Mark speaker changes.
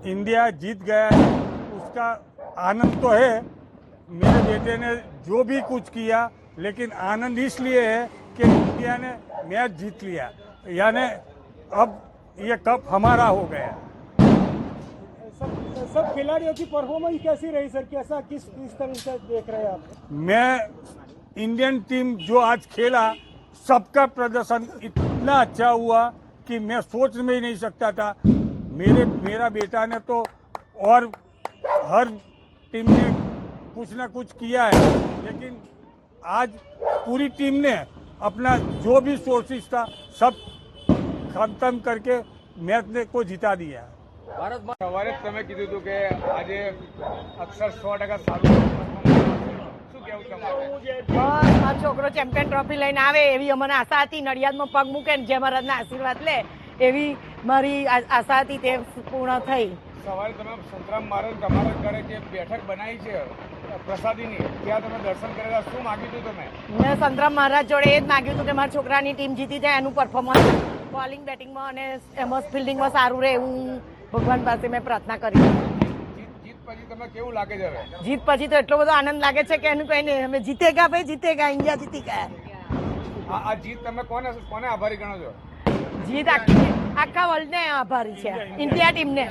Speaker 1: India जीत गया है उसका आनंद तो है। मेरे बेटे ने जो भी कुछ किया, लेकिन आनंद इसलिए है कि इंडिया ने मैच जीत लिया, यानी अब ये कप हमारा हो गया।
Speaker 2: सब खिलाड़ियों की परफॉर्मेंस कैसी रही सर? कैसा किस तरह से देख रहे हैं आप?
Speaker 1: मैं इंडियन टीम जो आज खेला, सबका प्रदर्शन इतना अच्छा हुआ कि मैं सोच में ही नहीं सकता था। मेरा बेटा ने तो और हर टीम ने कुछ ना कुछ किया है, लेकिन आज पूरी टीम ने अपना जो भी सोर्सेस था सब खत्म करके मैच को જીતા दिया।
Speaker 3: ભારતમાં સવારે જ તમે કીધું હતું કે આજે અક્ષર 100% સારું શું કહેવું તમારે?
Speaker 4: બસ મારો છોકરો ચેમ્પિયન ટ્રોફી લઈને આવે એવી અમને આશા હતી। નડિયાદમાં પગ મૂકે ને જય મહારાજના આશીર્વાદ લે એવી મારી આશા હતી, તે પૂર્ણ થઈ।
Speaker 3: સવારે તમે સંતરામ મહારાજ તમારા ઘરે જે બેઠક બનાવી છે પ્રસાદીની, ત્યાં તમે દર્શન કરેલા, શું માગ્યું હતું તમે?
Speaker 4: મેં સંતરામ મહારાજ જોડે એ જ માગ્યું હતું કે મારી છોકરાની ટીમ જીતી જાય, એનું પરફોર્મન્સ બોલિંગ બેટિંગમાં અને એમાં ફિલ્ડિંગમાં સારું રહે એવું ભગવાન પાસે મેં પ્રાર્થના કરી।
Speaker 3: જીત પછી તમે કેવું લાગે છે હવે?
Speaker 4: જીત પછી તો એટલો બધો આનંદ લાગે છે કે એનું કઈ નહીં, અમે જીતેગા ભાઈ જીતેગા, ઇન્ડિયા જીતી ગયા।
Speaker 3: આ જીત તમે કોને આભારી ગણો છો?
Speaker 4: જીત આખા વર્લ્ડને આભારી છે, ઇન્ડિયા ટીમને।